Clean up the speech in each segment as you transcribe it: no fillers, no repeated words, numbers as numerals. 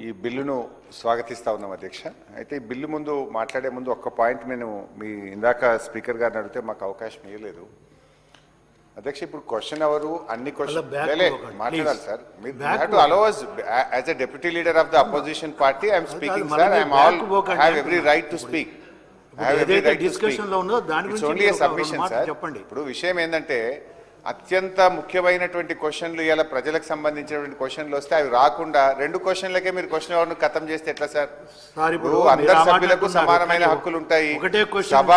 ఈ బిల్లును స్వాగతిస్తా ఉన్నాం అధ్యక్ష. అయితే ఈ బిల్లు ముందు మాట్లాడే ముందు ఒక్క పాయింట్ నేను మీ ఇందాక స్పీకర్ గారిని అడిగితే మాకు అవకాశం ఇవ్వలేదు అధ్యక్ష. ఇప్పుడు క్వశ్చన్ అవరు అన్ని క్వశ్చన్ మాట్లాడాలి సార్. మీరు allow us as a deputy leader of the opposition party I am speaking sir. I am all have every right to speak. Discussion లో ఉన్నదో దాని గురించి ఓన్లీ సబ్మిషన్ సార్. ఇప్పుడు విషయం ఏంటంటే అత్యంత ముఖ్యమైనటువంటి క్వశ్చన్లు ఇలా ప్రజలకు సంబంధించినటువంటి క్వశ్చన్లు వస్తే అవి రాకుండా రెండు క్వశ్చన్లకే మీరు క్వశ్చన్ అవర్ను ఖతం చేస్తే ఎట్లా సార్? ఇప్పుడు అందరు సభ్యులకు సమానమైన హక్కులు ఉంటాయి. సభ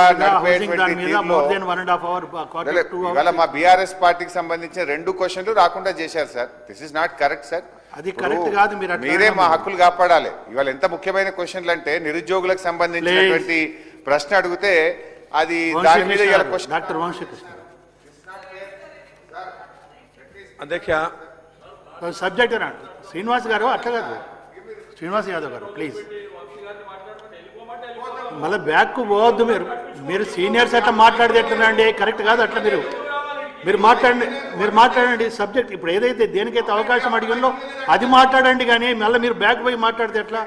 ఇవాళ మా బీఆర్ఎస్ పార్టీకి సంబంధించిన రెండు క్వశ్చన్లు రాకుండా చేశారు sir. This is not correct sir. అది కరెక్ట్ కాదు. మీరే మా హక్కులు కాపాడాలి. ఇవాళ ఎంత ముఖ్యమైన క్వశ్చన్లు అంటే నిరుద్యోగులకు సంబంధించినటువంటి ప్రశ్న అడిగితే అది దాని మీద డాక్టర్ వంశకృష్ణ అధ్యక్ష సబ్జెక్ట్ అన్నాడు శ్రీనివాస్ గారు. అట్లా కాదు శ్రీనివాస్ యాదవ్ గారు ప్లీజ్ మళ్ళీ బ్యాక్ పోవద్దు. మీరు సీనియర్స్ అట్లా మాట్లాడితే ఎట్లండి? కరెక్ట్ కాదు అట్లా. మీరు మాట్లాడండి సబ్జెక్ట్. ఇప్పుడు ఏదైతే దేనికైతే అవకాశం అడిగిందో అది మాట్లాడండి, కానీ మళ్ళీ మీరు బ్యాక్ పోయి మాట్లాడితే ఎట్లా?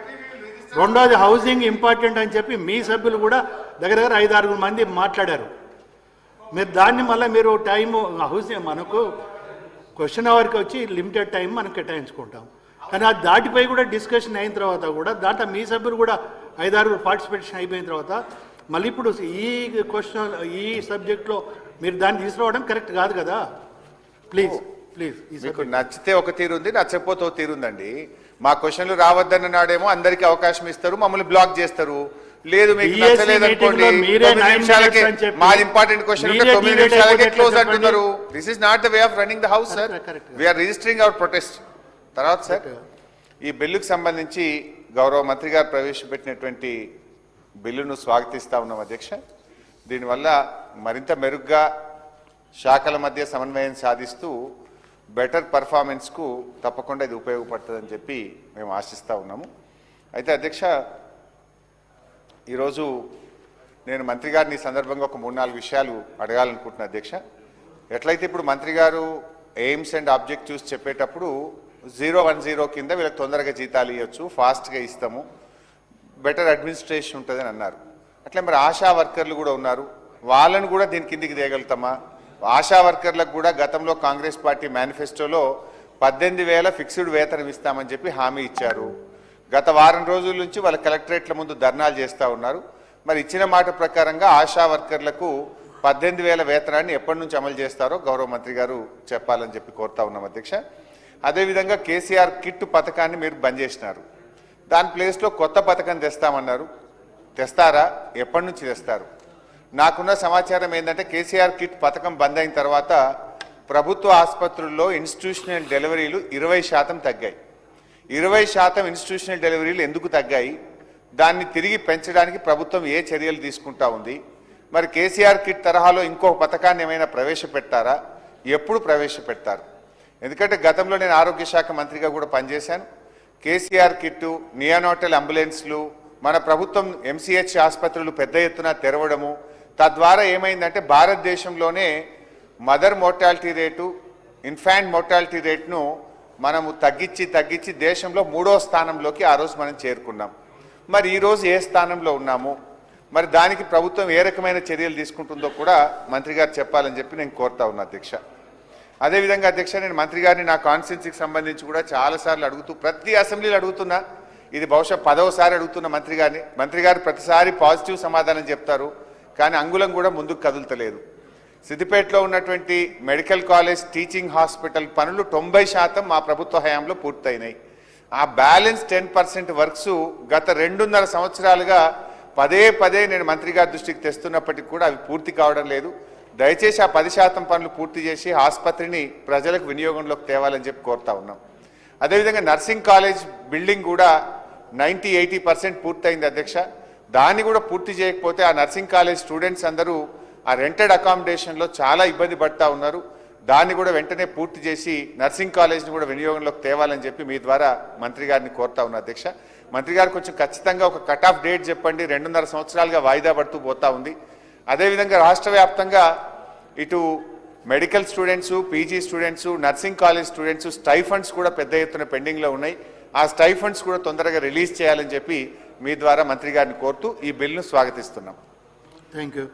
రెండోది హౌసింగ్ ఇంపార్టెంట్ అని చెప్పి మీ సభ్యులు కూడా దగ్గర 5-6 మంది మాట్లాడారు. మీరు దాన్ని మళ్ళీ మీరు టైము హౌసింగ్ మనకు క్వశ్చన్ అవర్కి వచ్చి లిమిటెడ్ టైం మనం కేటాయించుకుంటాం, కానీ అది దాటిపోయి కూడా డిస్కషన్ అయిన తర్వాత కూడా దాంట్లో మీ సభ్యులు కూడా 5-6 పార్టిసిపేషన్ అయిపోయిన తర్వాత మళ్ళీ ఇప్పుడు ఈ క్వశ్చన్ ఈ సబ్జెక్ట్లో మీరు దాన్ని తీసుకురావడం కరెక్ట్ కాదు కదా. Please please. మీకు నచ్చితే ఒక తీరు ఉంది, నచ్చకపోతే ఒక తీరు ఉందండి. మా క్వశ్చన్లు రావద్దన్న నాడేమో అందరికీ అవకాశం ఇస్తారు, మమ్మల్ని బ్లాక్ చేస్తారు. లేదు మీకు నచ్చలేదు అనుకోండి, 9 నిమిషాలకే మాది ఇంపార్టెంట్ క్వశ్చన్ 9 నిమిషాలకే క్లోజ్ అంటున్నారు. This is not the way of running the house sir. We are registering our protest. తర్వాత సార్ ఈ బిల్లుకు సంబంధించి గౌరవ మంత్రి గారు ప్రవేశపెట్టినటువంటి బిల్లును స్వాగతిస్తా ఉన్నాం అధ్యక్ష. దీనివల్ల మరింత మెరుగ్గా శాఖల మధ్య సమన్వయం సాధిస్తూ బెటర్ పర్ఫార్మెన్స్కు తప్పకుండా ఇది ఉపయోగపడుతుందని చెప్పి మేము ఆశిస్తూ ఉన్నాము. అయితే అధ్యక్ష ఈరోజు నేను మంత్రి గారిని ఈ సందర్భంగా ఒక 3-4 విషయాలు అడగాలనుకుంటున్నా అధ్యక్ష. ఎట్లయితే ఇప్పుడు మంత్రి గారు ఎయిమ్స్ అండ్ ఆబ్జెక్టివ్స్ చెప్పేటప్పుడు 010 కింద వీళ్ళకి తొందరగా జీతాలు ఇవ్వచ్చు, ఫాస్ట్గా ఇస్తాము, బెటర్ అడ్మినిస్ట్రేషన్ ఉంటుందని అన్నారు. అట్లా మరి ఆశా వర్కర్లు కూడా ఉన్నారు, వాళ్ళను కూడా దీని కిందికి తేగలుగుతామా? ఆశా వర్కర్లకు కూడా గతంలో కాంగ్రెస్ పార్టీ మేనిఫెస్టోలో 18,000 ఫిక్స్డ్ వేతనం ఇస్తామని చెప్పి హామీ ఇచ్చారు. గత వారం రోజుల నుంచి వాళ్ళ కలెక్టరేట్ల ముందు ధర్నాలు చేస్తూ ఉన్నారు. మరి ఇచ్చిన మాట ప్రకారంగా ఆశా వర్కర్లకు 18,000 వేతనాన్ని ఎప్పటి నుంచి అమలు చేస్తారో గౌరవ మంత్రి గారు చెప్పాలని చెప్పి కోరుతా ఉన్నాం అధ్యక్ష. అదేవిధంగా కేసీఆర్ కిట్ పథకాన్ని మీరు బంద్ చేసినారు, దాని ప్లేస్లో కొత్త పథకం తెస్తామన్నారు. తెస్తారా? ఎప్పటి నుంచి తెస్తారు? నాకున్న సమాచారం ఏంటంటే కేసీఆర్ కిట్ పథకం బంద్ అయిన తర్వాత ప్రభుత్వ ఆసుపత్రుల్లో ఇన్స్టిట్యూషనల్ డెలివరీలు 20% తగ్గాయి. 20% ఇన్స్టిట్యూషనల్ డెలివరీలు ఎందుకు తగ్గాయి? దాన్ని తిరిగి పెంచడానికి ప్రభుత్వం ఏ చర్యలు తీసుకుంటా ఉంది? మరి కేసీఆర్ కిట్ తరహాలో ఇంకో పథకాన్ని ఏమైనా ప్రవేశపెట్టారా? ఎప్పుడు ప్రవేశపెడతారు? ఎందుకంటే గతంలో నేను ఆరోగ్య శాఖ మంత్రిగా కూడా పనిచేశాను. కేసీఆర్ కిట్టు, నియానోటల్ అంబులెన్స్లు, మన ప్రభుత్వం ఎంసీహెచ్ ఆసుపత్రులు పెద్ద ఎత్తున తెరవడము, తద్వారా ఏమైందంటే భారతదేశంలోనే mother mortality rate, infant mortality రేటును మనము తగ్గించి దేశంలో 3వ స్థానంలోకి ఆ రోజు మనం చేరుకున్నాం. మరి ఈరోజు ఏ స్థానంలో ఉన్నాము? మరి దానికి ప్రభుత్వం ఏ రకమైన చర్యలు తీసుకుంటుందో కూడా మంత్రి గారు చెప్పాలని చెప్పి నేను కోరుతా ఉన్నా అధ్యక్ష. అదేవిధంగా అధ్యక్ష నేను మంత్రి గారిని నా కాన్స్టిట్యున్సీకి సంబంధించి కూడా చాలాసార్లు అడుగుతూ, ప్రతి అసెంబ్లీలో అడుగుతున్నా, ఇది బహుశా 10వసారి అడుగుతున్న మంత్రి గారిని. మంత్రి గారు ప్రతిసారి పాజిటివ్ సమాధానం చెప్తారు, కానీ అంగుళం కూడా ముందుకు కదులుతలేదు. సిద్దిపేటలో ఉన్నటువంటి మెడికల్ కాలేజ్ టీచింగ్ హాస్పిటల్ పనులు 90% మా ప్రభుత్వ హయాంలో పూర్తయినాయి. ఆ బ్యాలెన్స్ 10% వర్క్స్ గత 2.5 సంవత్సరాలుగా పదే నేను మంత్రి గారి దృష్టికి తెస్తున్నప్పటికీ కూడా అవి పూర్తి కావడం లేదు. దయచేసి ఆ 10% పనులు పూర్తి చేసి ఆసుపత్రిని ప్రజలకు వినియోగంలోకి తేవాలని చెప్పి కోరుతా ఉన్నాం. అదేవిధంగా నర్సింగ్ కాలేజ్ బిల్డింగ్ కూడా 90-80% పూర్తయింది అధ్యక్ష. దాన్ని కూడా పూర్తి చేయకపోతే ఆ నర్సింగ్ కాలేజ్ స్టూడెంట్స్ అందరూ ఆ రెంటెడ్ అకామిడేషన్లో చాలా ఇబ్బంది పడుతూ ఉన్నారు. దాన్ని కూడా వెంటనే పూర్తి చేసి నర్సింగ్ కాలేజ్ని కూడా వినియోగంలోకి తేవాలని చెప్పి మీ ద్వారా మంత్రి గారిని కోరుతా ఉన్నా అధ్యక్ష. మంత్రి గారు కొంచెం ఖచ్చితంగా ఒక కట్ ఆఫ్ డేట్ చెప్పండి. 2.5 సంవత్సరాలుగా వాయిదా పడుతూ పోతా ఉంది. అదేవిధంగా రాష్ట్ర వ్యాప్తంగా ఇటు medical students, PG students, nursing college students stipends కూడా పెద్ద ఎత్తున పెండింగ్లో ఉన్నాయి. ఆ స్టైఫండ్స్ కూడా తొందరగా రిలీజ్ చేయాలని చెప్పి మీ ద్వారా మంత్రి గారిని కోరుతూ ఈ బిల్లును స్వాగతిస్తున్నాం. Thank you.